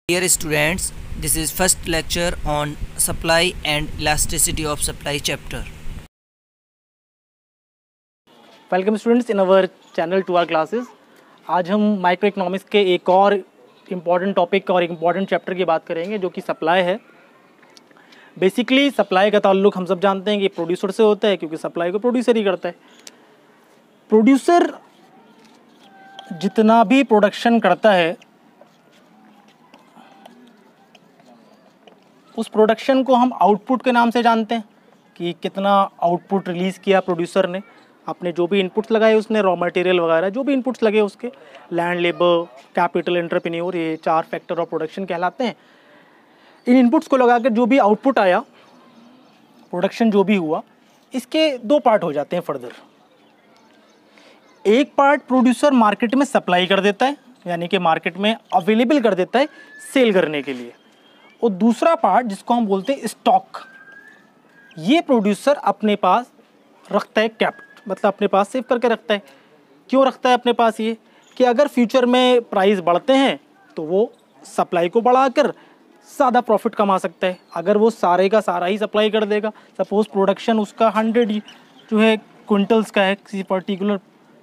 Dear students, this is first lecture on supply and elasticity of supply chapter. Welcome students in our channel to our classes. आज हम micro economics के एक और important topic और important chapter की बात करेंगे जो कि सप्लाई है। बेसिकली सप्लाई का ताल्लुक हम सब जानते हैं कि प्रोड्यूसर से होता है, क्योंकि सप्लाई को प्रोड्यूसर ही करता है। प्रोड्यूसर जितना भी प्रोडक्शन करता है उस प्रोडक्शन को हम आउटपुट के नाम से जानते हैं कि कितना आउटपुट रिलीज़ किया प्रोड्यूसर ने, अपने जो भी इनपुट्स लगाए उसने, रॉ मटेरियल वगैरह जो भी इनपुट्स लगे उसके, लैंड, लेबर, कैपिटल, एंटरप्रेन्योर, ये 4 फैक्टर ऑफ प्रोडक्शन कहलाते हैं। इन इनपुट्स को लगाकर जो भी आउटपुट आया, प्रोडक्शन जो भी हुआ, इसके 2 पार्ट हो जाते हैं फर्दर। एक पार्ट प्रोड्यूसर मार्केट में सप्लाई कर देता है, यानी कि मार्केट में अवेलेबल कर देता है सेल करने के लिए, और दूसरा पार्ट जिसको हम बोलते हैं स्टॉक, ये प्रोड्यूसर अपने पास रखता है, मतलब अपने पास सेव करके रखता है। क्यों रखता है अपने पास? ये कि अगर फ्यूचर में प्राइस बढ़ते हैं तो वो सप्लाई को बढ़ाकर ज़्यादा प्रॉफिट कमा सकता है। अगर वो सारे का सारा ही सप्लाई कर देगा, सपोज प्रोडक्शन उसका 100 जो है क्विंटल्स का है किसी पर्टिकुलर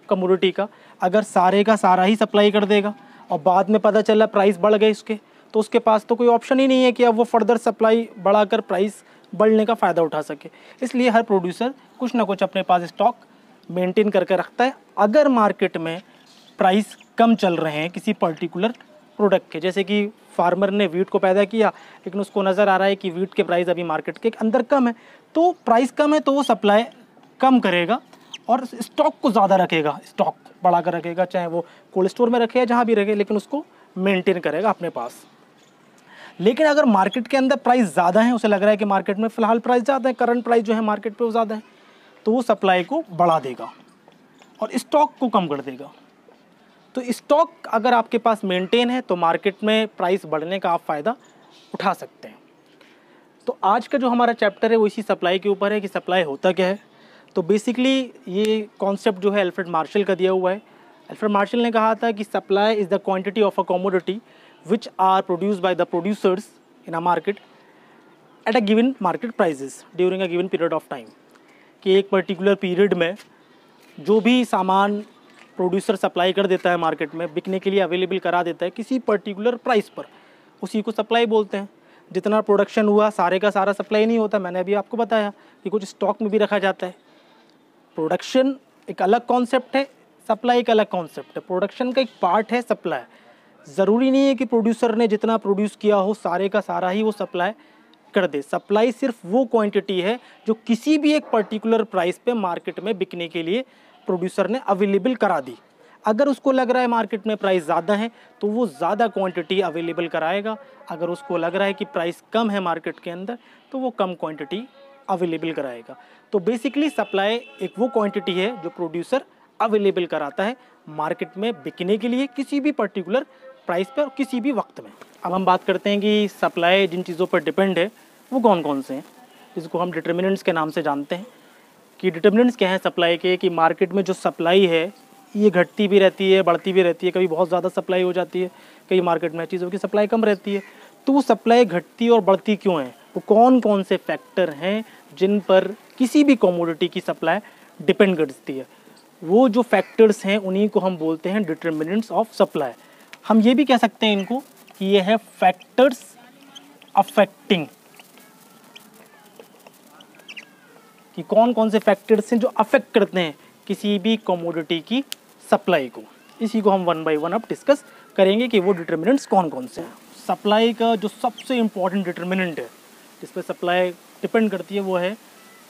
कमोडिटी का, अगर सारे का सारा ही सप्लाई कर देगा और बाद में पता चला प्राइस बढ़ गए उसके, तो उसके पास तो कोई ऑप्शन ही नहीं है कि अब वो फर्दर सप्लाई बढ़ाकर प्राइस बढ़ने का फ़ायदा उठा सके। इसलिए हर प्रोड्यूसर कुछ ना कुछ अपने पास स्टॉक मेंटेन करके रखता है। अगर मार्केट में प्राइस कम चल रहे हैं किसी पर्टिकुलर प्रोडक्ट के, जैसे कि फार्मर ने वीट को पैदा किया लेकिन उसको नज़र आ रहा है कि वीट के प्राइस अभी मार्केट के अंदर कम है, तो प्राइस कम है तो वो सप्लाई कम करेगा और स्टॉक को ज़्यादा रखेगा, स्टॉक बढ़ा कर रखेगा, चाहे वो कोल्ड स्टोर में रखे या जहाँ भी रखे, लेकिन उसको मेंटेन करेगा अपने पास। लेकिन अगर मार्केट के अंदर प्राइस ज़्यादा है, उसे लग रहा है कि मार्केट में फ़िलहाल प्राइस ज़्यादा है, करंट प्राइस जो है मार्केट पे वो ज़्यादा है, तो वो सप्लाई को बढ़ा देगा और स्टॉक को कम कर देगा। तो स्टॉक अगर आपके पास मेंटेन है तो मार्केट में प्राइस बढ़ने का आप फ़ायदा उठा सकते हैं। तो आज का जो हमारा चैप्टर है वो इसी सप्लाई के ऊपर है कि सप्लाई होता क्या है। तो बेसिकली ये कॉन्सेप्ट जो है अल्फ्रेड मार्शल का दिया हुआ है। अल्फ्रेड मार्शल ने कहा था कि supply is the quantity of a commodity which are produced by the producers in a market at a given market prices during a given period of time। कि एक पर्टिकुलर पीरियड में जो भी सामान प्रोड्यूसर सप्लाई कर देता है market में, बिकने के लिए अवेलेबल करा देता है किसी पर्टिकुलर प्राइस पर, उसी को सप्लाई बोलते हैं। जितना प्रोडक्शन हुआ सारे का सारा सप्लाई नहीं होता, मैंने अभी आपको बताया कि कुछ स्टॉक में भी रखा जाता है। प्रोडक्शन एक अलग कॉन्सेप्ट है, सप्लाई एक अलग कॉन्सेप्ट है। प्रोडक्शन का एक पार्ट है सप्लाई। ज़रूरी नहीं है कि प्रोड्यूसर ने जितना प्रोड्यूस किया हो सारे का सारा ही वो सप्लाई कर दे। सप्लाई सिर्फ वो क्वांटिटी है जो किसी भी एक पर्टिकुलर प्राइस पे मार्केट में बिकने के लिए प्रोड्यूसर ने अवेलेबल करा दी। अगर उसको लग रहा है मार्केट में प्राइस ज़्यादा है तो वो ज़्यादा क्वांटिटी अवेलेबल कराएगा, अगर उसको लग रहा है कि प्राइस कम है मार्केट के अंदर तो वो कम क्वान्टिटी अवेलेबल कराएगा। तो बेसिकली सप्लाई एक वो क्वान्टिटी है जो प्रोड्यूसर अवेलेबल कराता है मार्केट में बिकने के लिए किसी भी पर्टिकुलर प्राइस पर किसी भी वक्त में। अब हम बात करते हैं कि सप्लाई जिन चीज़ों पर डिपेंड है वो कौन कौन से हैं, जिसको हम डिटर्मिनेंट्स के नाम से जानते हैं। कि डिटर्मिनेंट्स क्या हैं सप्लाई के, कि मार्केट में जो सप्लाई है ये घटती भी रहती है, बढ़ती भी रहती है। कभी बहुत ज़्यादा सप्लाई हो जाती है, कई मार्केट में चीज़ों की सप्लाई कम रहती है। तो वो सप्लाई घटती और बढ़ती क्यों है, वो कौन कौन से फैक्टर हैं जिन पर किसी भी कमोडिटी की सप्लाई डिपेंड करती है, वो जो फैक्टर्स हैं उन्हीं को हम बोलते हैं डिटर्मिनेंट्स ऑफ सप्लाई। हम ये भी कह सकते हैं इनको कि ये है फैक्टर्स अफेक्टिंग, कि कौन कौन से फैक्टर्स हैं जो अफेक्ट करते हैं किसी भी कमोडिटी की सप्लाई को। इसी को हम 1 बाय 1 अब डिस्कस करेंगे कि वो डिटर्मिनेंट्स कौन कौन से हैं। सप्लाई का जो सबसे इम्पॉर्टेंट डिटर्मिनेंट है जिस पर सप्लाई डिपेंड करती है वो है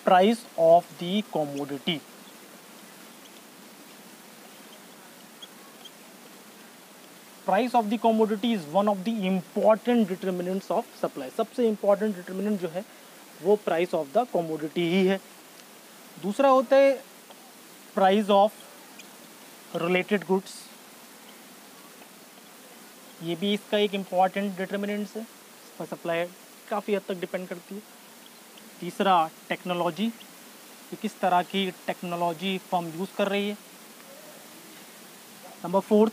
price of the commodity. Price of the commodity is one of the important determinants of supply. सबसे इम्पॉर्टेंट डिटर्मिनेंट जो है वो प्राइस ऑफ द कमोडिटी ही है। दूसरा होता है प्राइस ऑफ रिलेटेड गुड्स, ये भी इसका एक इम्पॉर्टेंट डिटर्मिनेंट्स है, इस पर सप्लाई काफ़ी हद तक डिपेंड करती है। तीसरा टेक्नोलॉजी, कि किस तरह की टेक्नोलॉजी फर्म यूज़ कर रही है। Number 4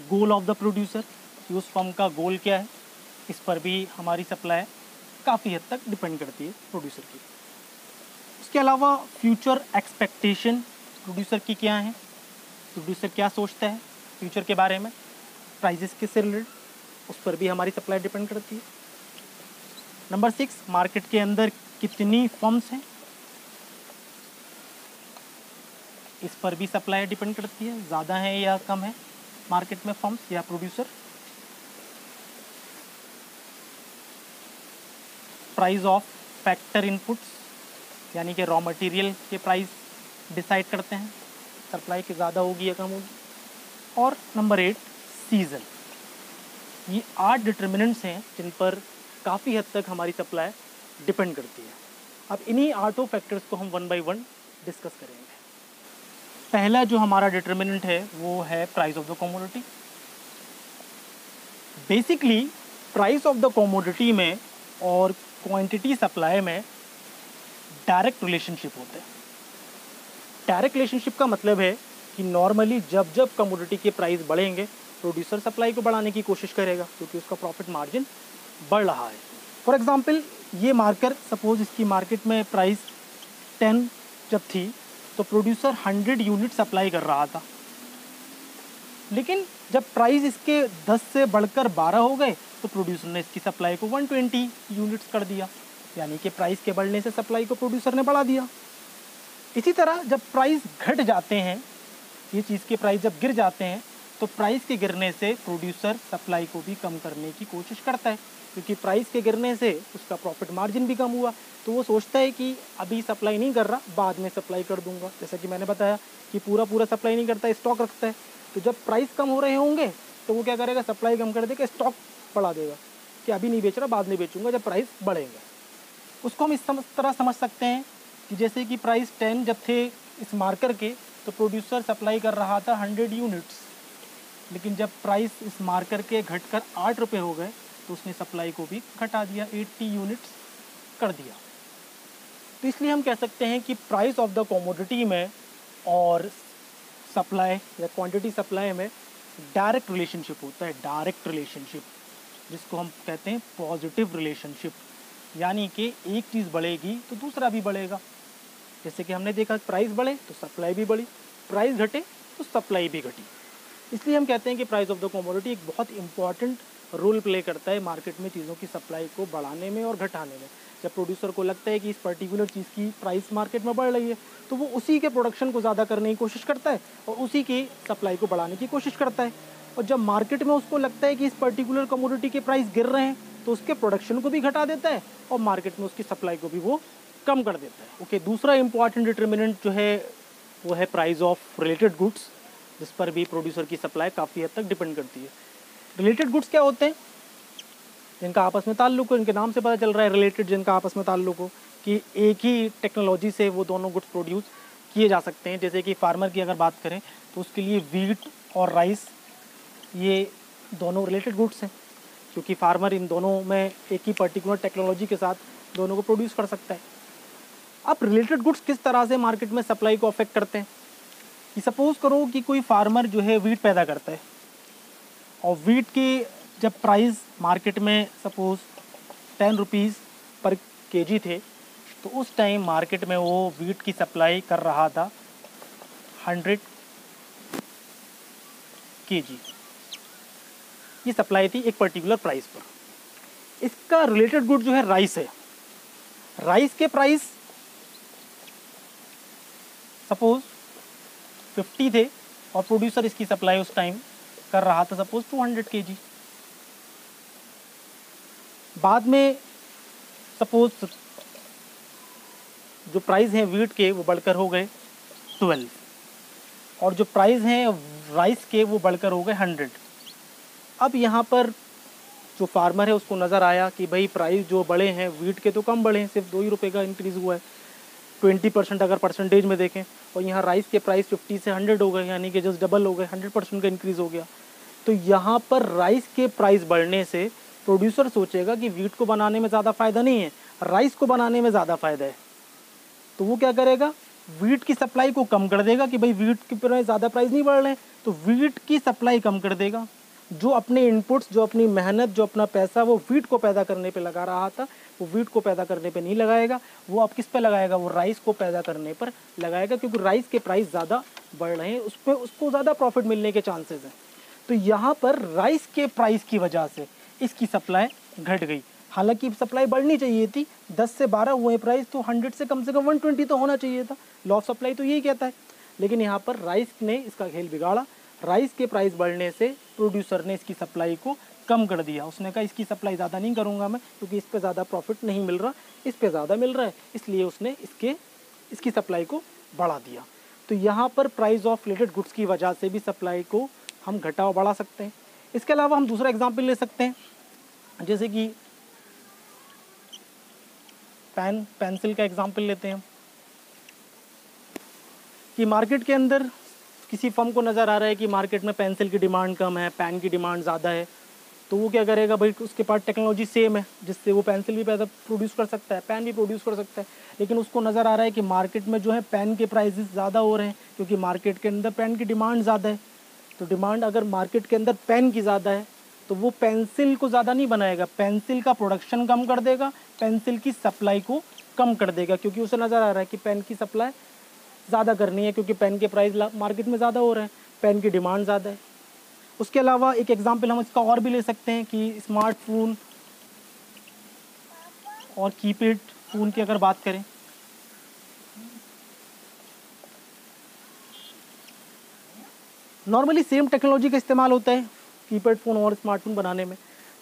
goal of the producer, कि उस फर्म का गोल क्या है, इस पर भी हमारी सप्लाई काफ़ी हद तक डिपेंड करती है प्रोड्यूसर की। उसके अलावा फ्यूचर एक्सपेक्टेशन प्रोड्यूसर की क्या है, प्रोड्यूसर क्या सोचता है फ्यूचर के बारे में, प्राइजेस के से रिलेटेड, उस पर भी हमारी सप्लाई डिपेंड करती है। नंबर 6, मार्केट के अंदर कितनी फर्म्स हैं, इस पर भी सप्लाई डिपेंड करती है, ज़्यादा है या कम है मार्केट में फर्म्स या producer. Price of factor inputs, यानी कि रॉ मटेरियल के प्राइस डिसाइड करते हैं सप्लाई की ज़्यादा होगी या कम होगी। और नंबर 8, सीज़न। ये 8 डिटर्मिनेंट्स हैं जिन पर काफ़ी हद तक हमारी सप्लाई डिपेंड करती है। अब इन्हीं 8 फैक्टर्स को हम वन बाय वन डिस्कस करेंगे। पहला जो हमारा डिटर्मिनेंट है वो है price of the commodity. Basically price of the commodity में और क्वांटिटी सप्लाई में डायरेक्ट रिलेशनशिप होता है। डायरेक्ट रिलेशनशिप का मतलब है कि नॉर्मली जब जब कमोडिटी के प्राइस बढ़ेंगे प्रोड्यूसर सप्लाई को बढ़ाने की कोशिश करेगा क्योंकि उसका प्रॉफिट मार्जिन बढ़ रहा है। फॉर एग्जांपल ये मार्कर, सपोज इसकी मार्केट में प्राइस 10 जब थी तो प्रोड्यूसर 100 यूनिट सप्लाई कर रहा था, लेकिन जब प्राइस इसके 10 से बढ़कर 12 हो गए तो प्रोड्यूसर ने इसकी सप्लाई को 120 यूनिट्स कर दिया, यानी कि प्राइस के बढ़ने से सप्लाई को प्रोड्यूसर ने बढ़ा दिया। इसी तरह जब प्राइस घट जाते हैं, ये चीज़ के प्राइस जब गिर जाते हैं तो प्राइस के गिरने से प्रोड्यूसर सप्लाई को भी कम करने की कोशिश करता है, क्योंकि प्राइस के गिरने से उसका प्रॉफिट मार्जिन भी कम हुआ, तो वो सोचता है कि अभी सप्लाई नहीं कर रहा, बाद में सप्लाई कर दूंगा। जैसा कि मैंने बताया कि पूरा सप्लाई नहीं करता, स्टॉक रखता है। तो जब प्राइस कम हो रहे होंगे तो वो क्या करेगा, सप्लाई कम कर देगा, स्टॉक बढ़ा देगा कि अभी नहीं बेच रहा, बाद में बेचूंगा जब प्राइस बढ़ेंगे। उसको हम इस तरह समझ सकते हैं कि जैसे कि प्राइस 10 जब थे इस मार्कर के तो प्रोड्यूसर सप्लाई कर रहा था 100 यूनिट्स, लेकिन जब प्राइस इस मार्कर के घटकर 8 रुपये हो गए तो उसने सप्लाई को भी घटा दिया, 80 यूनिट्स कर दिया। तो इसलिए हम कह सकते हैं कि प्राइस ऑफ द कमोडिटी में और सप्लाई या क्वांटिटी सप्लाई में डायरेक्ट रिलेशनशिप होता है, डायरेक्ट रिलेशनशिप, जिसको हम कहते हैं पॉजिटिव रिलेशनशिप, यानी कि एक चीज़ बढ़ेगी तो दूसरा भी बढ़ेगा। जैसे कि हमने देखा प्राइस बढ़े तो सप्लाई भी बढ़ी, प्राइस घटे तो सप्लाई भी घटी। इसलिए हम कहते हैं कि प्राइस ऑफ द कमोडिटी एक बहुत इंपॉर्टेंट रोल प्ले करता है मार्केट में चीज़ों की सप्लाई को बढ़ाने में और घटाने में। जब प्रोड्यूसर को लगता है कि इस पर्टिकुलर चीज़ की प्राइस मार्केट में बढ़ रही है तो वो उसी के प्रोडक्शन को ज़्यादा करने की कोशिश करता है और उसी की सप्लाई को बढ़ाने की कोशिश करता है। और जब मार्केट में उसको लगता है कि इस पर्टिकुलर कमोडिटी के प्राइस गिर रहे हैं तो उसके प्रोडक्शन को भी घटा देता है और मार्केट में उसकी सप्लाई को भी वो कम कर देता है। ओके, दूसरा इंपॉर्टेंट डिटर्मिनेंट जो है वो है प्राइस ऑफ रिलेटेड गुड्स, जिस पर भी प्रोड्यूसर की सप्लाई काफ़ी हद तक डिपेंड करती है। रिलेटेड गुड्स क्या होते हैं? जिनका आपस में ताल्लुक हो, इनके नाम से पता चल रहा है रिलेटेड, जिनका आपस में ताल्लुक हो कि एक ही टेक्नोलॉजी से वो दोनों गुड्स प्रोड्यूस किए जा सकते हैं। जैसे कि फार्मर की अगर बात करें तो उसके लिए वीट और राइस ये दोनों रिलेटेड गुड्स हैं, क्योंकि फार्मर इन दोनों में एक ही पर्टिकुलर टेक्नोलॉजी के साथ दोनों को प्रोड्यूस कर सकता है। अब रिलेटेड गुड्स किस तरह से मार्केट में सप्लाई को अफेक्ट करते हैं कि सपोज करो कि कोई फार्मर जो है वीट पैदा करता है और वीट की जब प्राइस मार्केट में सपोज 10 रुपीज़ पर केजी थे तो उस टाइम मार्केट में वो वीट की सप्लाई कर रहा था 100 केजी। ये सप्लाई थी एक पर्टिकुलर प्राइस पर। इसका रिलेटेड गुड जो है राइस है। राइस के प्राइस सपोज 50 थे और प्रोड्यूसर इसकी सप्लाई उस टाइम कर रहा था सपोज 200 केजी। बाद में सपोज जो प्राइस हैं वीट के वो बढ़कर हो गए 12 और जो प्राइस हैं राइस के वो बढ़कर हो गए 100। अब यहाँ पर जो फार्मर है उसको नज़र आया कि भाई प्राइस जो बढ़े हैं वीट के तो कम बढ़े हैं, सिर्फ 2 ही रुपये का इंक्रीज़ हुआ है 20% अगर परसेंटेज में देखें, और यहाँ राइस के प्राइस 50 से 100 हो गए, यानी कि जस्ट डबल हो गए, 100% का इंक्रीज़ हो गया। तो यहाँ पर राइस के प्राइस बढ़ने से प्रोड्यूसर सोचेगा कि वीट को बनाने में ज़्यादा फ़ायदा नहीं है, राइस को बनाने में ज़्यादा फ़ायदा है। तो वो क्या करेगा, वीट की सप्लाई को कम कर देगा कि भाई वीट के ज़्यादा प्राइस नहीं बढ़ रहे हैं तो वीट की सप्लाई कम कर देगा जो अपने इनपुट्स, जो अपनी मेहनत, जो अपना पैसा वो वीट को पैदा करने पे लगा रहा था, वो वीट को पैदा करने पे नहीं लगाएगा, वो अब किस पे लगाएगा, वो राइस को पैदा करने पर लगाएगा, क्योंकि राइस के प्राइस ज़्यादा बढ़ रहे हैं, उस पर उसको ज़्यादा प्रॉफिट मिलने के चांसेस हैं। तो यहाँ पर राइस के प्राइस की वजह से इसकी सप्लाई घट गई। हालांकि सप्लाई बढ़नी चाहिए थी, 10 से 12 हुए प्राइस, तो 100 से कम 120 तो होना चाहिए था। लॉ ऑफ सप्लाई तो यही कहता है। लेकिन यहाँ पर राइस ने इसका खेल बिगाड़ा। राइस के प्राइस बढ़ने से प्रोड्यूसर ने इसकी सप्लाई को कम कर दिया। उसने कहा इसकी सप्लाई ज़्यादा नहीं करूँगा मैं, क्योंकि इस पर ज़्यादा प्रॉफिट नहीं मिल रहा, इस पर ज़्यादा मिल रहा है, इसलिए उसने इसकी सप्लाई को बढ़ा दिया। तो यहाँ पर प्राइस ऑफ रिलेटेड गुड्स की वजह से भी सप्लाई को हम घटाव बढ़ा सकते हैं। इसके अलावा हम दूसरा एग्जाम्पल ले सकते हैं, जैसे कि पेंसिल का एग्जाम्पल लेते हैं कि मार्केट के अंदर किसी फर्म को नज़र आ रहा है कि मार्केट में पेंसिल की डिमांड कम है, पेन की डिमांड ज़्यादा है, तो वो क्या करेगा भाई, उसके पास टेक्नोलॉजी सेम है जिससे वो पेंसिल भी पैदा प्रोड्यूस कर सकता है, पेन भी प्रोड्यूस कर सकता है। लेकिन उसको नज़र आ रहा है कि मार्केट में जो है पेन के प्राइसेस ज़्यादा हो रहे हैं, क्योंकि मार्केट के अंदर पेन की डिमांड ज़्यादा है। तो डिमांड अगर मार्केट के अंदर पेन की ज़्यादा है तो वो पेंसिल को ज़्यादा नहीं बनाएगा, पेंसिल का प्रोडक्शन कम कर देगा, पेंसिल की सप्लाई को कम कर देगा, क्योंकि उसे नज़र आ रहा है कि पेन की सप्लाई ज़्यादा करनी है, क्योंकि पेन के प्राइस मार्केट में ज़्यादा हो रहे हैं, पेन की डिमांड ज़्यादा है। उसके अलावा एक एग्जांपल हम इसका और भी ले सकते हैं कि स्मार्टफोन और कीपैड फ़ोन की अगर बात करें, नॉर्मली सेम टेक्नोलॉजी का इस्तेमाल होता है कीपैड फ़ोन और स्मार्टफोन बनाने में।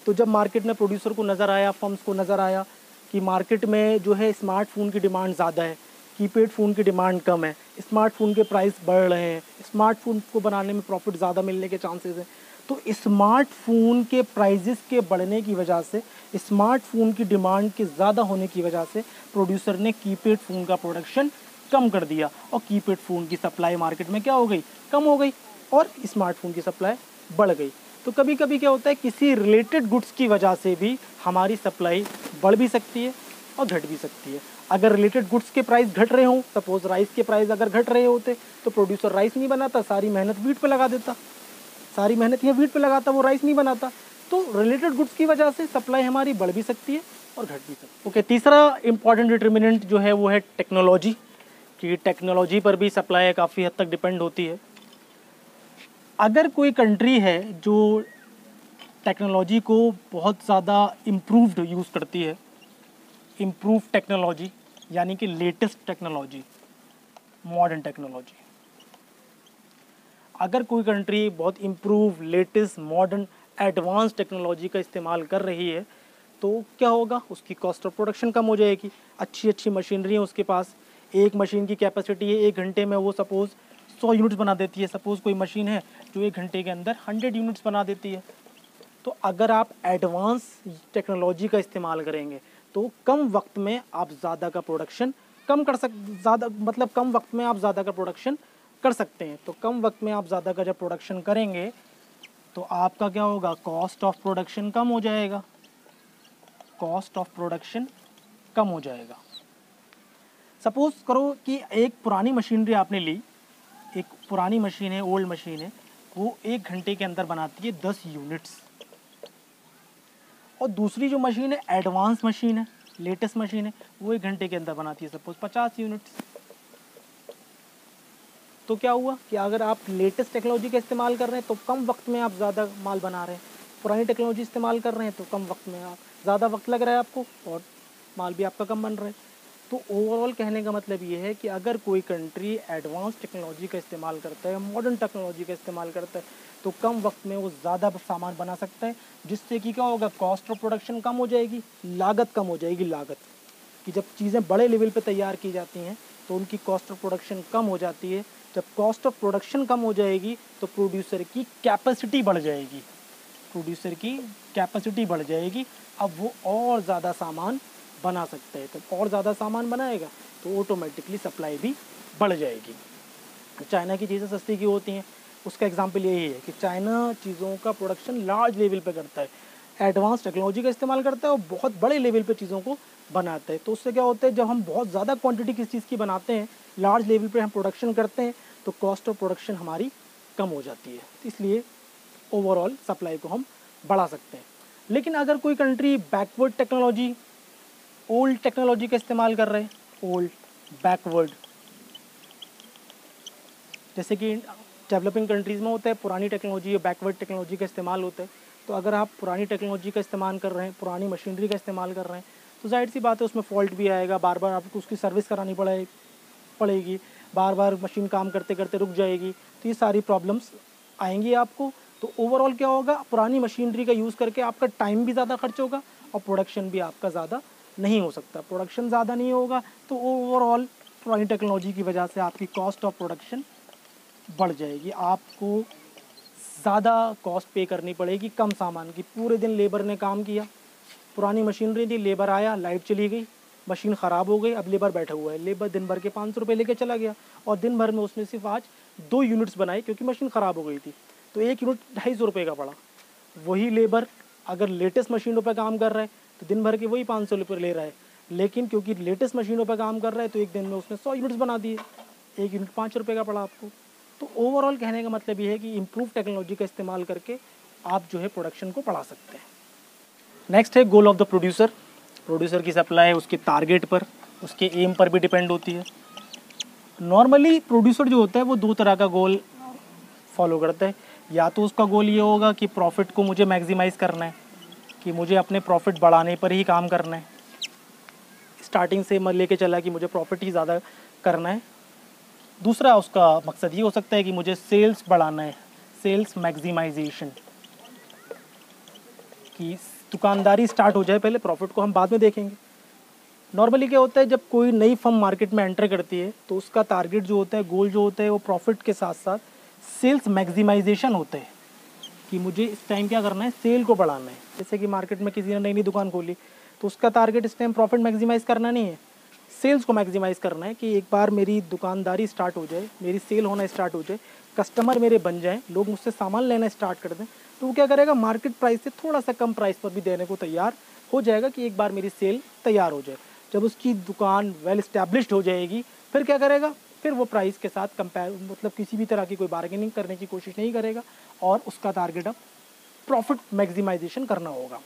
तो जब मार्केट में प्रोड्यूसर को नज़र आया, फर्म्स को नज़र आया कि मार्केट में जो है स्मार्टफोन की डिमांड ज़्यादा है, कीपैड फ़ोन की डिमांड कम है, स्मार्टफोन के प्राइस बढ़ रहे हैं, स्मार्टफोन को बनाने में प्रॉफिट ज़्यादा मिलने के चांसेस हैं, तो स्मार्टफोन के प्राइजेस के बढ़ने की वजह से, स्मार्टफोन की डिमांड के ज़्यादा होने की वजह से प्रोड्यूसर ने कीपैड फ़ोन का प्रोडक्शन कम कर दिया और कीपैड फ़ोन की सप्लाई मार्केट में क्या हो गई, कम हो गई, और स्मार्टफोन की सप्लाई बढ़ गई। तो कभी कभी क्या होता है, किसी रिलेटेड गुड्स की वजह से भी हमारी सप्लाई बढ़ भी सकती है और घट भी सकती है। अगर रिलेटेड गुड्स के प्राइस घट रहे हों, सपोज राइस के प्राइस अगर घट रहे होते तो प्रोड्यूसर राइस नहीं बनाता, सारी मेहनत वीट पे लगा देता, सारी मेहनत यहाँ वीट पे लगाता, वो राइस नहीं बनाता। तो रिलेटेड गुड्स की वजह से सप्लाई हमारी बढ़ भी सकती है और घट भी सकती है। ओके, तीसरा इंपॉर्टेंट डिटर्मिनेंट जो है वो है टेक्नोलॉजी, कि टेक्नोलॉजी पर भी सप्लाई काफ़ी हद तक डिपेंड होती है। अगर कोई कंट्री है जो टेक्नोलॉजी को बहुत ज़्यादा इम्प्रूव्ड यूज़ करती है, इम्प्रूव टेक्नोलॉजी यानी कि लेटेस्ट टेक्नोलॉजी, मॉडर्न टेक्नोलॉजी, अगर कोई कंट्री बहुत improve, latest, modern, advance technology का इस्तेमाल कर रही है, तो क्या होगा, उसकी कॉस्ट ऑफ प्रोडक्शन कम हो जाएगी। अच्छी अच्छी मशीनरी है उसके पास, एक मशीन की कैपेसिटी है 1 घंटे में वो सपोज़ 100 यूनिट्स बना देती है। सपोज़ कोई मशीन है जो 1 घंटे के अंदर 100 यूनिट्स बना देती है। तो अगर आप एडवांस टेक्नोलॉजी का इस्तेमाल करेंगे तो कम वक्त में आप ज़्यादा का प्रोडक्शन कम कर सकते हैं। तो कम वक्त में आप ज़्यादा का जब प्रोडक्शन करेंगे तो आपका क्या होगा, कॉस्ट ऑफ प्रोडक्शन कम हो जाएगा, कॉस्ट ऑफ प्रोडक्शन कम हो जाएगा। सपोज करो कि एक पुरानी मशीनरी आपने ली, एक पुरानी मशीन है, ओल्ड मशीन है, वो 1 घंटे के अंदर बनाती है 10 यूनिट्स, और दूसरी जो मशीन है एडवांस मशीन है, लेटेस्ट मशीन है, वो 1 घंटे के अंदर बनाती है सपोज 50 यूनिट्स। तो क्या हुआ कि अगर आप लेटेस्ट टेक्नोलॉजी का इस्तेमाल कर रहे हैं तो कम वक्त में आप ज़्यादा माल बना रहे हैं, पुरानी टेक्नोलॉजी इस्तेमाल कर रहे हैं तो कम वक्त में आप ज़्यादा वक्त लग रहा है आपको और माल भी आपका कम बन रहा है। तो ओवरऑल कहने का मतलब ये है कि अगर कोई कंट्री एडवांस टेक्नोलॉजी का इस्तेमाल करता है, मॉडर्न टेक्नोलॉजी का इस्तेमाल करता है, तो कम वक्त में वो ज़्यादा सामान बना सकता है, जिससे कि क्या होगा, कॉस्ट ऑफ प्रोडक्शन कम हो जाएगी, लागत कम हो जाएगी। लागत कि जब चीज़ें बड़े लेवल पे तैयार की जाती हैं तो उनकी कॉस्ट ऑफ प्रोडक्शन कम हो जाती है। जब कॉस्ट ऑफ प्रोडक्शन कम हो जाएगी तो प्रोड्यूसर की कैपेसिटी बढ़ जाएगी, प्रोड्यूसर की कैपेसिटी बढ़ जाएगी। अब वो और ज़्यादा सामान बना सकते हैं, तो और ज़्यादा सामान बनाएगा तो ऑटोमेटिकली सप्लाई भी बढ़ जाएगी। चाइना की चीज़ें सस्ती क्यों होती हैं, उसका एग्जांपल यही है कि चाइना चीज़ों का प्रोडक्शन लार्ज लेवल पे करता है, एडवांस टेक्नोलॉजी का इस्तेमाल करता है और बहुत बड़े लेवल पे चीज़ों को बनाता है। तो उससे क्या होता है, जब हम बहुत ज़्यादा क्वांटिटी किसी चीज़ की बनाते हैं, लार्ज लेवल पे हम प्रोडक्शन करते हैं, तो कॉस्ट ऑफ प्रोडक्शन हमारी कम हो जाती है। इसलिए ओवरऑल सप्लाई को हम बढ़ा सकते हैं। लेकिन अगर कोई country backward technology, old technology का इस्तेमाल कर रहे हैं, ओल्ड बैकवर्ड, जैसे कि डेवलपिंग कंट्रीज़ में होता है पुरानी टेक्नोलॉजी या बैकवर्ड टेक्नोलॉजी का इस्तेमाल होता है। तो अगर आप पुरानी टेक्नोलॉजी का इस्तेमाल कर रहे हैं, पुरानी मशीनरी का इस्तेमाल कर रहे हैं, तो जाहिर सी बात है उसमें फॉल्ट भी आएगा, बार बार आपको उसकी सर्विस करानी पड़ेगी, बार बार मशीन काम करते करते रुक जाएगी, तो ये सारी प्रॉब्लम्स आएंगी आपको। तो ओवरऑल क्या होगा, पुरानी मशीनरी का यूज़ करके आपका टाइम भी ज़्यादा खर्च होगा और प्रोडक्शन भी आपका ज़्यादा नहीं हो सकता। प्रोडक्शन ज़्यादा नहीं होगा तो ओवरऑल पुरानी टेक्नोलॉजी की वजह से आपकी कॉस्ट ऑफ प्रोडक्शन बढ़ जाएगी, आपको ज़्यादा कॉस्ट पे करनी पड़ेगी कम सामान की। पूरे दिन लेबर ने काम किया, पुरानी मशीनरी थी, लेबर आया, लाइट चली गई, मशीन ख़राब हो गई, अब लेबर बैठा हुआ है, लेबर दिन भर के 500 रुपये लेके चला गया और दिन भर में उसने सिर्फ आज 2 यूनिट्स बनाए क्योंकि मशीन ख़राब हो गई थी, तो 1 यूनिट 250 रुपये का पड़ा। वही लेबर अगर लेटेस्ट मशीनों पर काम कर रहा है तो दिन भर के वही 500 रुपये ले रहा है, लेकिन क्योंकि लेटेस्ट मशीनों पर काम कर रहा है तो एक दिन में उसने 100 यूनिट्स बना दिए, 1 यूनिट 5 रुपये का पड़ा आपको। तो ओवरऑल कहने का मतलब ये है कि इम्प्रूव टेक्नोलॉजी का इस्तेमाल करके आप जो है प्रोडक्शन को बढ़ा सकते हैं। नेक्स्ट है goal of the producer. Producer की सप्लाई उसके टारगेट पर, उसके एम पर भी डिपेंड होती है। नॉर्मली प्रोड्यूसर जो होता है वो 2 तरह का गोल फॉलो करता है। या तो उसका गोल ये होगा कि प्रॉफिट को मुझे मैक्सिमाइज़ करना है, कि मुझे अपने प्रॉफिट बढ़ाने पर ही काम करना है, स्टार्टिंग से मैं लेके चला कि मुझे प्रॉफिट ही ज़्यादा करना है। दूसरा उसका मकसद ये हो सकता है कि मुझे सेल्स बढ़ाना है, सेल्स मैक्सिमाइजेशन, कि दुकानदारी स्टार्ट हो जाए पहले, प्रॉफिट को हम बाद में देखेंगे। नॉर्मली क्या होता है, जब कोई नई फर्म मार्केट में एंटर करती है तो उसका टारगेट जो होता है, गोल जो होता है, वो प्रॉफिट के साथ साथ सेल्स मैक्सिमाइजेशन होता है, कि मुझे इस टाइम क्या करना है, सेल को बढ़ाना है। जैसे कि मार्केट में किसी ने नई नई दुकान खोली तो उसका टारगेट इस टाइम प्रॉफिट मैक्सिमाइज़ करना नहीं है, सेल्स को मैक्सिमाइज़ करना है, कि एक बार मेरी दुकानदारी स्टार्ट हो जाए, मेरी सेल होना स्टार्ट हो जाए, कस्टमर मेरे बन जाएं, लोग मुझसे सामान लेना स्टार्ट कर दें, तो वो क्या करेगा, मार्केट प्राइस से थोड़ा सा कम प्राइस पर भी देने को तैयार हो जाएगा कि एक बार मेरी सेल तैयार हो जाए। जब उसकी दुकान वेल इस्टेब्लिश्ड हो जाएगी फिर क्या करेगा, फिर वो प्राइस के साथ कंपेयर, मतलब किसी भी तरह की कोई बार्गेनिंग करने की कोशिश नहीं करेगा और उसका टारगेट अब प्रॉफिट मैक्सिमाइजेशन करना होगा।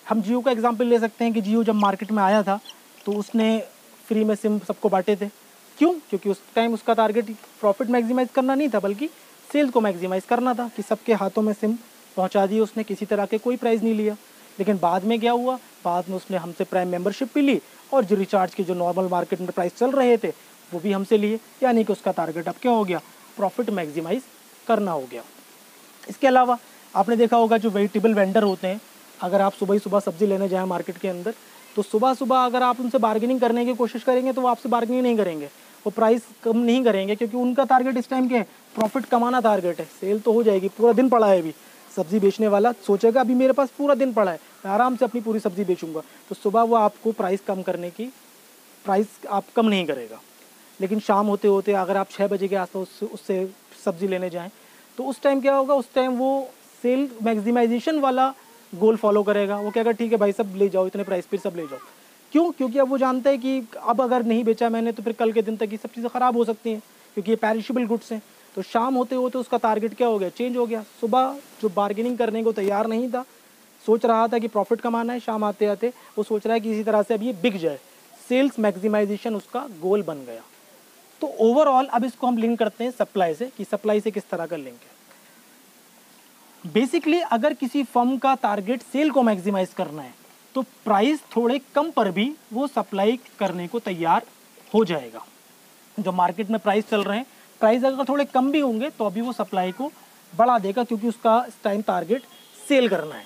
हम जियो का एग्जांपल ले सकते हैं कि जियो जब मार्केट में आया था तो उसने फ्री में सिम सबको बांटे थे। क्यों? क्योंकि उस टाइम उसका टारगेट प्रॉफिट मैक्सिमाइज़ करना नहीं था बल्कि सेल को मैक्सिमाइज़ करना था, कि सबके हाथों में सिम पहुंचा दी उसने, किसी तरह के कोई प्राइस नहीं लिया। लेकिन बाद में क्या हुआ, बाद में उसने हमसे प्राइम मेंबरशिप भी ली और जो रिचार्ज के जो नॉर्मल मार्केट में प्राइस चल रहे थे वो भी हमसे लिए, यानी कि उसका टारगेट अब क्या हो गया, प्रॉफिट मैक्सिमाइज़ करना हो गया। इसके अलावा आपने देखा होगा जो वेजिटेबल वेंडर होते हैं, अगर आप सुबह ही सुबह सब्ज़ी लेने जाएँ मार्केट के अंदर तो सुबह सुबह अगर आप उनसे बार्गेनिंग करने की कोशिश करेंगे तो वो आपसे बार्गेनिंग नहीं करेंगे, वो प्राइस कम नहीं करेंगे, क्योंकि उनका टारगेट इस टाइम क्या है, प्रॉफिट कमाना टारगेट है। सेल तो हो जाएगी, पूरा दिन पड़ा है, अभी सब्ज़ी बेचने वाला सोचेगा अभी मेरे पास पूरा दिन पड़ा है, मैं आराम से अपनी पूरी सब्ज़ी बेचूंगा, तो सुबह वो आपको प्राइस कम करने की, प्राइस आप कम नहीं करेगा। लेकिन शाम होते होते अगर आप 6 बजे के आसपास उससे सब्ज़ी लेने जाएँ तो उस टाइम क्या होगा, उस टाइम वो सेल मैक्सिमाइजेशन वाला गोल फॉलो करेगा। वो कहेगा ठीक है भाई सब ले जाओ, इतने प्राइस पे सब ले जाओ। क्यों? क्योंकि अब वो जानता है कि अब अगर नहीं बेचा मैंने तो फिर कल के दिन तक ये सब चीज़ें ख़राब हो सकती हैं, क्योंकि ये पेरिशेबल गुड्स हैं। तो शाम होते होते उसका टारगेट क्या हो गया, चेंज हो गया। सुबह जो बार्गेनिंग करने को तैयार नहीं था, सोच रहा था कि प्रॉफिट कमाना है, शाम आते आते वो सोच रहा है कि इसी तरह से अब ये बिक जाए। सेल्स मैक्सिमाइजेशन उसका गोल बन गया। तो ओवरऑल अब इसको हम लिंक करते हैं सप्लाई से, कि सप्लाई से किस तरह का लिंक है। बेसिकली अगर किसी फर्म का टारगेट सेल को मैक्सिमाइज करना है तो प्राइस थोड़े कम पर भी वो सप्लाई करने को तैयार हो जाएगा। जो मार्केट में प्राइस चल रहे हैं, प्राइस अगर थोड़े कम भी होंगे तो अभी वो सप्लाई को बढ़ा देगा, क्योंकि उसका इस टाइम टारगेट सेल करना है।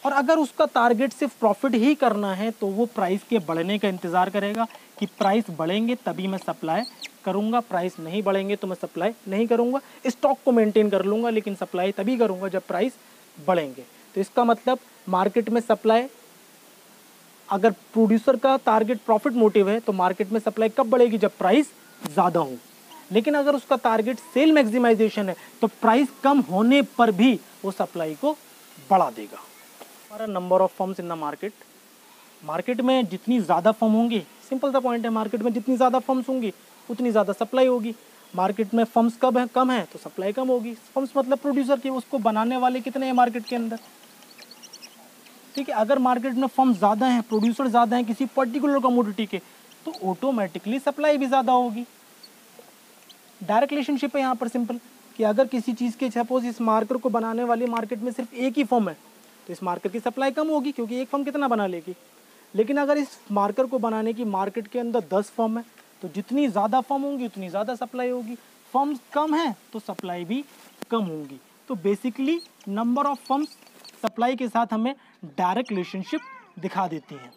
और अगर उसका टारगेट सिर्फ प्रॉफिट ही करना है तो वो प्राइस के बढ़ने का इंतज़ार करेगा कि प्राइस बढ़ेंगे तभी मैं सप्लाई करूंगा, प्राइस नहीं बढ़ेंगे तो मैं सप्लाई नहीं करूंगा। स्टॉक को मेंटेन कर लूंगा लेकिन सप्लाई तभी करूंगा जब प्राइस बढ़ेंगे। तो इसका मतलब मार्केट में सप्लाई, अगर प्रोड्यूसर का टारगेट प्रॉफिट मोटिव है तो मार्केट में सप्लाई कब बढ़ेगी, जब प्राइस ज़्यादा हो। लेकिन अगर उसका टारगेट सेल मैक्सिमाइजेशन है तो प्राइस कम होने पर भी वो सप्लाई को बढ़ा देगा। हमारा number of firms in the market, market में जितनी ज़्यादा फर्म होंगी, सिंपल सा पॉइंट है, मार्केट में जितनी ज़्यादा फर्म्स होंगी उतनी ज़्यादा सप्लाई होगी। मार्केट में फर्म्स कम है तो सप्लाई कम होगी। फर्म्स मतलब प्रोड्यूसर की, उसको बनाने वाले कितने हैं मार्केट के अंदर, ठीक है। अगर मार्केट में फर्म्स ज़्यादा हैं, प्रोड्यूसर ज़्यादा हैं किसी पर्टिकुलर कमोडिटी के, तो ऑटोमेटिकली सप्लाई भी ज़्यादा होगी। डायरेक्ट रिलेशनशिप है यहाँ पर सिंपल, कि अगर किसी चीज़ के सपोज इस मार्कर को बनाने वाली मार्केट में सिर्फ एक ही फर्म है तो इस मार्कर की सप्लाई कम होगी, क्योंकि एक फर्म कितना बना लेगी। लेकिन अगर इस मार्कर को बनाने की मार्केट के अंदर 10 फर्म है तो जितनी ज़्यादा फर्म होंगी उतनी ज़्यादा सप्लाई होगी। फर्म्स कम हैं तो सप्लाई भी कम होगी। तो basically number of firms supply के साथ हमें डायरेक्ट रिलेशनशिप दिखा देती हैं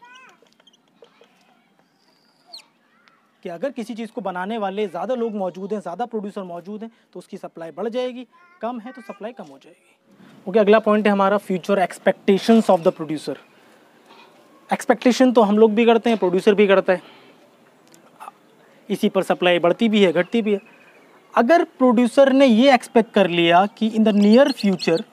कि अगर किसी चीज़ को बनाने वाले ज़्यादा लोग मौजूद हैं, ज़्यादा प्रोड्यूसर मौजूद हैं तो उसकी सप्लाई बढ़ जाएगी, कम है तो सप्लाई कम हो जाएगी। ओके, अगला पॉइंट है हमारा future expectations of the producer. Expectation तो हम लोग भी करते हैं, प्रोड्यूसर भी करता है, इसी पर सप्लाई बढ़ती भी है घटती भी है। अगर प्रोड्यूसर ने ये एक्सपेक्ट कर लिया कि इन द नियर फ्यूचर,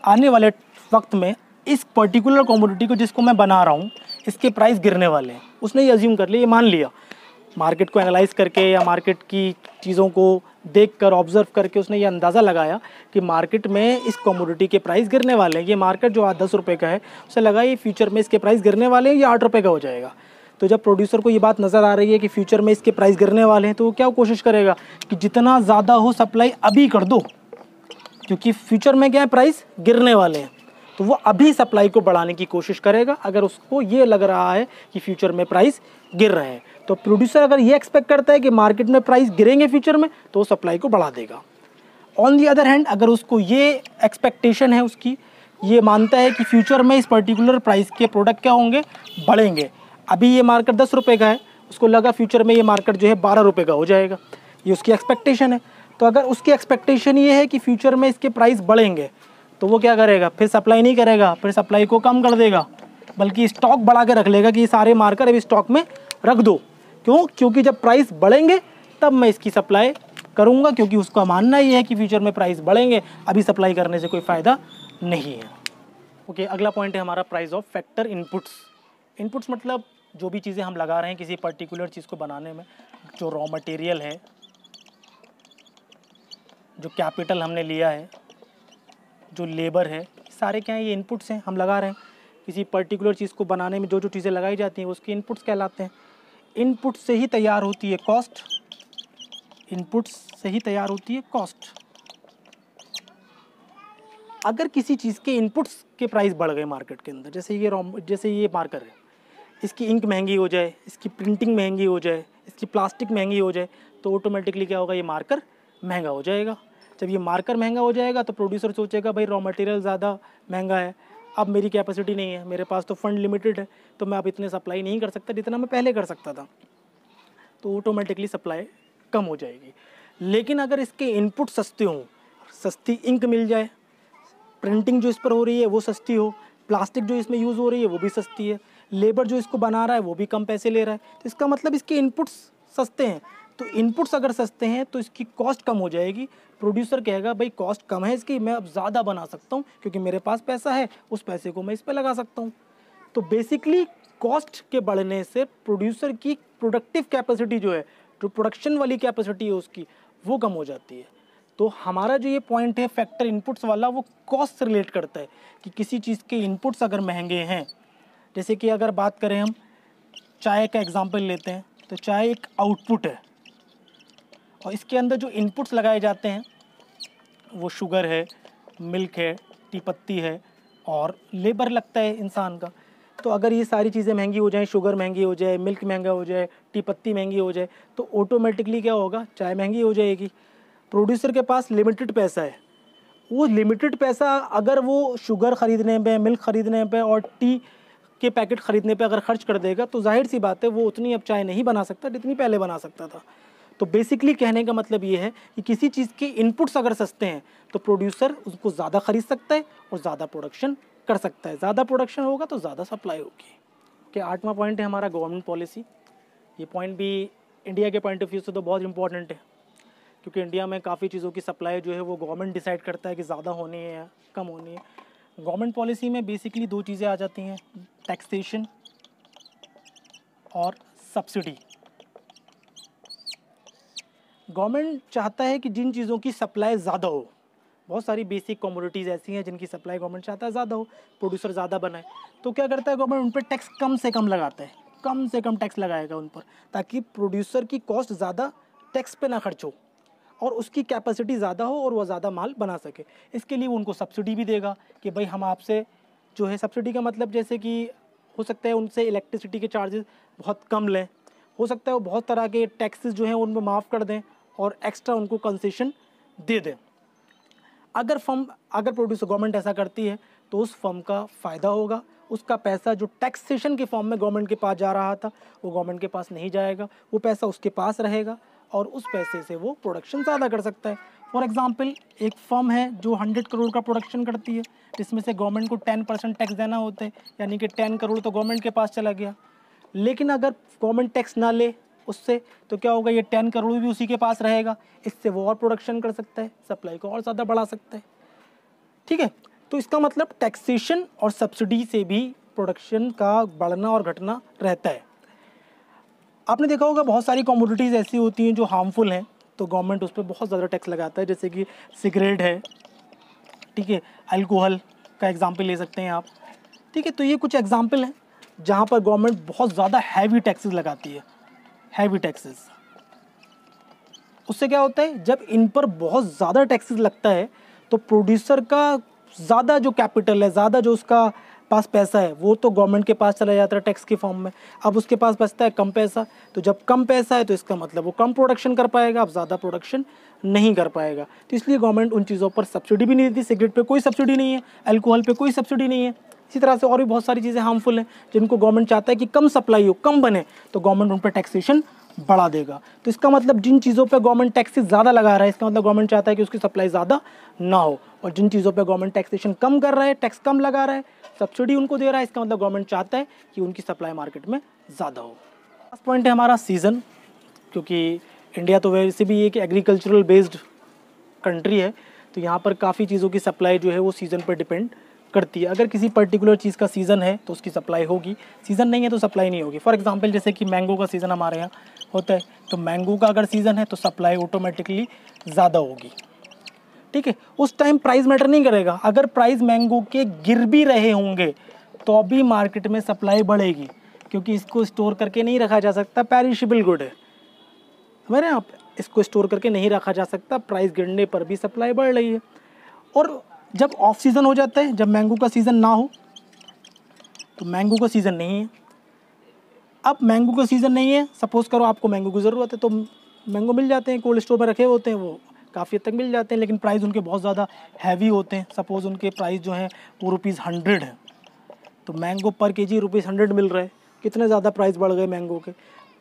आने वाले वक्त में इस पर्टिकुलर कमोडिटी को जिसको मैं बना रहा हूँ इसके प्राइस गिरने वाले हैं, उसने ये अज्यूम कर लिया, ये मान लिया, मार्केट को एनालाइज करके या मार्केट की चीज़ों को देखकर ऑब्जर्व करके उसने ये अंदाज़ा लगाया कि मार्केट में इस कमोडिटी के प्राइस गिरने वाले हैं। ये मार्केट जो आज 10 रुपये का है उसे लगा ये फ्यूचर में इसके प्राइस गिरने वाले हैं, ये 8 रुपये का हो जाएगा। तो जब प्रोड्यूसर को ये बात नज़र आ रही है कि फ्यूचर में इसके प्राइस गिरने वाले हैं तो वो क्या कोशिश करेगा कि जितना ज़्यादा हो सप्लाई अभी कर दो, क्योंकि फ्यूचर में क्या है प्राइस गिरने वाले हैं, तो वो अभी सप्लाई को बढ़ाने की कोशिश करेगा अगर उसको ये लग रहा है कि फ्यूचर में प्राइस गिर रहे हैं। तो प्रोड्यूसर अगर ये एक्सपेक्ट करता है कि मार्केट में प्राइस गिरेंगे फ्यूचर में तो वो सप्लाई को बढ़ा देगा। ऑन दी अदर हैंड अगर उसको ये एक्सपेक्टेशन है, उसकी ये मानता है कि फ्यूचर में इस पर्टिकुलर प्राइस के प्रोडक्ट क्या होंगे, बढ़ेंगे, अभी ये मार्केट 10 रुपये का है, उसको लगा फ्यूचर में ये मार्केट जो है 12 रुपये का हो जाएगा, ये उसकी एक्सपेक्टेशन है। तो अगर उसकी एक्सपेक्टेशन ये है कि फ्यूचर में इसके प्राइस बढ़ेंगे तो वो क्या करेगा, फिर सप्लाई नहीं करेगा, फिर सप्लाई को कम कर देगा, बल्कि स्टॉक बढ़ा के रख लेगा कि ये सारे मार्कर अभी स्टॉक में रख दो। क्यों? क्योंकि जब प्राइस बढ़ेंगे तब मैं इसकी सप्लाई करूँगा, क्योंकि उसका मानना ये है कि फ्यूचर में प्राइस बढ़ेंगे, अभी सप्लाई करने से कोई फ़ायदा नहीं है। ओके, अगला पॉइंट है हमारा price of factor inputs. Inputs मतलब जो भी चीज़ें हम लगा रहे हैं किसी पर्टिकुलर चीज़ को बनाने में, जो रॉ मटेरियल है, जो कैपिटल हमने लिया है, जो लेबर है, सारे क्या हैं, ये इनपुट्स हैं, हम लगा रहे हैं। किसी पर्टिकुलर चीज़ को बनाने में जो जो चीज़ें लगाई जाती हैं उसके इनपुट्स कहलाते हैं। इनपुट से ही तैयार होती है कॉस्ट, इनपुट्स से ही तैयार होती है कॉस्ट। अगर किसी चीज़ के इनपुट्स के प्राइस बढ़ गए मार्केट के अंदर, जैसे ये मार्कर है, इसकी इंक महंगी हो जाए, इसकी प्रिंटिंग महंगी हो जाए, इसकी प्लास्टिक महंगी हो जाए, तो ऑटोमेटिकली क्या होगा, ये मार्कर महंगा हो जाएगा। जब ये मार्कर महंगा हो जाएगा तो प्रोड्यूसर सोचेगा भाई रॉ मटेरियल ज़्यादा महंगा है, अब मेरी कैपेसिटी नहीं है, मेरे पास तो फंड लिमिटेड है, तो मैं अब इतने सप्लाई नहीं कर सकता जितना मैं पहले कर सकता था, तो ऑटोमेटिकली सप्लाई कम हो जाएगी। लेकिन अगर इसके इनपुट सस्ते हों, सस्ती इंक मिल जाए, प्रिंटिंग जो इस पर हो रही है वो सस्ती हो, प्लास्टिक जो इसमें यूज़ हो रही है वो भी सस्ती है, लेबर जो इसको बना रहा है वो भी कम पैसे ले रहा है, तो इसका मतलब इसके इनपुट्स सस्ते हैं। तो इनपुट्स अगर सस्ते हैं तो इसकी कॉस्ट कम हो जाएगी। प्रोड्यूसर कहेगा भाई कॉस्ट कम है इसकी, मैं अब ज़्यादा बना सकता हूँ क्योंकि मेरे पास पैसा है, उस पैसे को मैं इस पर लगा सकता हूँ। तो बेसिकली कॉस्ट के बढ़ने से प्रोड्यूसर की प्रोडक्टिव कैपेसिटी जो है, जो प्रोडक्शन वाली कैपेसिटी है उसकी, वो कम हो जाती है। तो हमारा जो ये पॉइंट है फैक्टर इनपुट्स वाला, वो कॉस्ट से रिलेट करता है कि किसी चीज़ के इनपुट्स अगर महंगे हैं, जैसे कि अगर बात करें हम चाय का एग्जांपल लेते हैं, तो चाय एक आउटपुट है और इसके अंदर जो इनपुट्स लगाए जाते हैं वो शुगर है, मिल्क है, टी पत्ती है और लेबर लगता है इंसान का। तो अगर ये सारी चीज़ें महंगी हो जाएं, शुगर महंगी हो जाए, मिल्क महंगा हो जाए, टी पत्ती महंगी हो जाए, तो ऑटोमेटिकली क्या होगा, चाय महंगी हो जाएगी। प्रोड्यूसर के पास लिमिटेड पैसा है, वो लिमिटेड पैसा अगर वो शुगर ख़रीदने पे, मिल्क ख़रीदने पे और टी के पैकेट ख़रीदने पे अगर खर्च कर देगा तो जाहिर सी बात है वो उतनी अब चाय नहीं बना सकता जितनी पहले बना सकता था। तो बेसिकली कहने का मतलब ये है कि किसी चीज़ के इनपुट्स अगर सस्ते हैं तो प्रोड्यूसर उसको ज़्यादा ख़रीद सकता है और ज़्यादा प्रोडक्शन कर सकता है। ज़्यादा प्रोडक्शन होगा तो ज़्यादा सप्लाई होगी। ओके, 8वां पॉइंट है हमारा गवर्नमेंट पॉलिसी। ये पॉइंट भी इंडिया के पॉइंट ऑफ व्यू से तो बहुत इंपॉर्टेंट है, क्योंकि इंडिया में काफ़ी चीज़ों की सप्लाई जो है वो गवर्नमेंट डिसाइड करता है कि ज़्यादा होनी है या कम होनी है। गवर्नमेंट पॉलिसी में बेसिकली दो चीज़ें आ जाती हैं, टैक्सेशन और सब्सिडी। गवर्नमेंट चाहता है कि जिन चीज़ों की सप्लाई ज़्यादा हो, बहुत सारी बेसिक कमोडिटीज़ ऐसी हैं जिनकी सप्लाई गवर्नमेंट चाहता है ज़्यादा हो, प्रोड्यूसर ज़्यादा बनाए, तो क्या करता है गवर्नमेंट उन पर टैक्स कम से कम लगाता है, कम से कम टैक्स लगाएगा उन पर, ताकि प्रोड्यूसर की कॉस्ट ज़्यादा टैक्स पे ना खर्च हो और उसकी कैपेसिटी ज़्यादा हो और वह ज़्यादा माल बना सके। इसके लिए वो उनको सब्सिडी भी देगा कि भाई हम आपसे जो है, सब्सिडी का मतलब जैसे कि हो सकता है उनसे इलेक्ट्रिसिटी के चार्जेस बहुत कम लें, हो सकता है वो बहुत तरह के टैक्सेस जो हैं उनको माफ़ कर दें और एक्स्ट्रा उनको कंसेशन दे दें। अगर प्रोड्यूसर गवर्नमेंट ऐसा करती है तो उस फर्म का फ़ायदा होगा, उसका पैसा जो टैक्सेशन के फॉर्म में गवर्नमेंट के पास जा रहा था वो गवर्नमेंट के पास नहीं जाएगा, वो पैसा उसके पास रहेगा और उस पैसे से वो प्रोडक्शन ज़्यादा कर सकता है। फॉर एग्जांपल, एक फर्म है जो 100 करोड़ का प्रोडक्शन करती है, जिसमें से गवर्नमेंट को 10% टैक्स देना होता है, यानी कि 10 करोड़ तो गवर्नमेंट के पास चला गया। लेकिन अगर गवर्नमेंट टैक्स ना ले उससे तो क्या होगा, ये 10 करोड़ भी उसी के पास रहेगा, इससे वो और प्रोडक्शन कर सकता है, सप्लाई को और ज़्यादा बढ़ा सकता है। ठीक है, तो इसका मतलब टैक्सेशन और सब्सिडी से भी प्रोडक्शन का बढ़ना और घटना रहता है। आपने देखा होगा बहुत सारी कमोडिटीज़ ऐसी होती हैं जो हार्मफुल हैं, तो गवर्नमेंट उस पर बहुत ज़्यादा टैक्स लगाता है, जैसे कि सिगरेट है, ठीक है, अल्कोहल का एग्जांपल ले सकते हैं आप। ठीक है, तो ये कुछ एग्जांपल हैं जहाँ पर गवर्नमेंट बहुत ज़्यादा हैवी टैक्सेस लगाती है, हैवी टैक्सेस। उससे क्या होता है, जब इन पर बहुत ज़्यादा टैक्सेस लगता है तो प्रोड्यूसर का ज़्यादा जो कैपिटल है, ज़्यादा जो उसका पास पैसा है, वो तो गवर्नमेंट के पास चला जाता है टैक्स के फॉर्म में। अब उसके पास बचता है कम पैसा, तो जब कम पैसा है तो इसका मतलब वो कम प्रोडक्शन कर पाएगा, अब ज़्यादा प्रोडक्शन नहीं कर पाएगा। तो इसलिए गवर्नमेंट उन चीज़ों पर सब्सिडी भी नहीं देती। सिगरेट पे कोई सब्सिडी नहीं है, अल्कोहल पे कोई सब्सिडी नहीं है। इसी तरह से और भी बहुत सारी चीज़ें हार्मफुल हैं जिनको गवर्नमेंट चाहता है कि कम सप्लाई हो, कम बने, तो गवर्नमेंट उन पर टैक्सेशन बढ़ा देगा। तो इसका मतलब जिन चीज़ों पे गवर्नमेंट टैक्सेस ज़्यादा लगा रहा है, इसका मतलब गवर्नमेंट चाहता है कि उसकी सप्लाई ज़्यादा ना हो, और जिन चीज़ों पे गवर्नमेंट टैक्सेशन कम कर रहा है, टैक्स कम लगा रहा है, सब्सिडी उनको दे रहा है, इसका मतलब गवर्नमेंट चाहता है कि उनकी सप्लाई मार्केट में ज़्यादा हो। लास्ट पॉइंट है हमारा सीज़न, क्योंकि इंडिया तो वैसे भी एक एग्रीकल्चरल बेस्ड कंट्री है, तो यहाँ पर काफ़ी चीज़ों की सप्लाई जो है वो सीज़न पर डिपेंड करती है। अगर किसी पर्टिकुलर चीज़ का सीज़न है तो उसकी सप्लाई होगी, सीज़न नहीं है तो सप्लाई नहीं होगी। फॉर एग्जांपल, जैसे कि मैंगो का सीज़न हमारे यहाँ होता है, तो मैंगो का अगर सीज़न है तो सप्लाई ऑटोमेटिकली ज़्यादा होगी। ठीक है, उस टाइम प्राइस मैटर नहीं करेगा। अगर प्राइस मैंगो के गिर भी रहे होंगे तो अभी मार्केट में सप्लाई बढ़ेगी, क्योंकि इसको स्टोर करके नहीं रखा जा सकता, पेरिशेबल गुड है हमारे यहाँ, इसको स्टोर करके नहीं रखा जा सकता, प्राइस गिरने पर भी सप्लाई बढ़ रही है। और जब ऑफ सीज़न हो जाता है, जब मैंगो का सीज़न ना हो, तो मैंगो का सीज़न नहीं है। अब मैंगो का सीज़न नहीं है, सपोज़ करो आपको मैंगो की ज़रूरत है, तो मैंगो मिल जाते हैं, कोल्ड स्टोर में रखे होते हैं, वो काफ़ी हद तक मिल जाते हैं, लेकिन प्राइस उनके बहुत ज़्यादा हैवी होते हैं। सपोज़ उनके प्राइस जो है वो ₹100 है, तो मैंगो पर केजी ₹100 मिल रहा है, कितने ज़्यादा प्राइस बढ़ गए मैंगो के।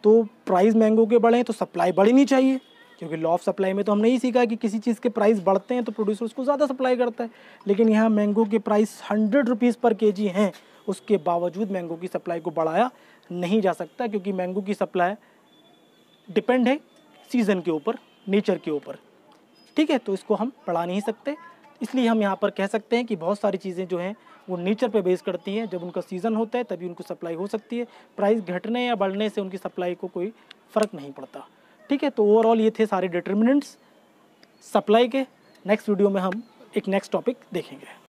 तो प्राइस मैंगो के बढ़े तो सप्लाई बढ़नी चाहिए, क्योंकि लॉ ऑफ सप्लाई में तो हमने यही सीखा कि किसी चीज़ के प्राइस बढ़ते हैं तो प्रोड्यूसर उसको ज़्यादा सप्लाई करता है। लेकिन यहाँ मैंगो के प्राइस ₹100 पर केजी हैं, उसके बावजूद मैंगो की सप्लाई को बढ़ाया नहीं जा सकता, क्योंकि मैंगो की सप्लाई डिपेंड है सीज़न के ऊपर, नेचर के ऊपर। ठीक है, तो इसको हम बढ़ा नहीं सकते। इसलिए हम यहाँ पर कह सकते हैं कि बहुत सारी चीज़ें जो हैं वो नेचर पे बेस करती हैं। जब उनका सीज़न होता है तभी उनको सप्लाई हो सकती है, प्राइस घटने या बढ़ने से उनकी सप्लाई को कोई फ़र्क नहीं पड़ता। ठीक है, तो ओवरऑल ये थे सारे डिटर्मिनेंट्स सप्लाई के। नेक्स्ट वीडियो में हम एक नेक्स्ट टॉपिक देखेंगे।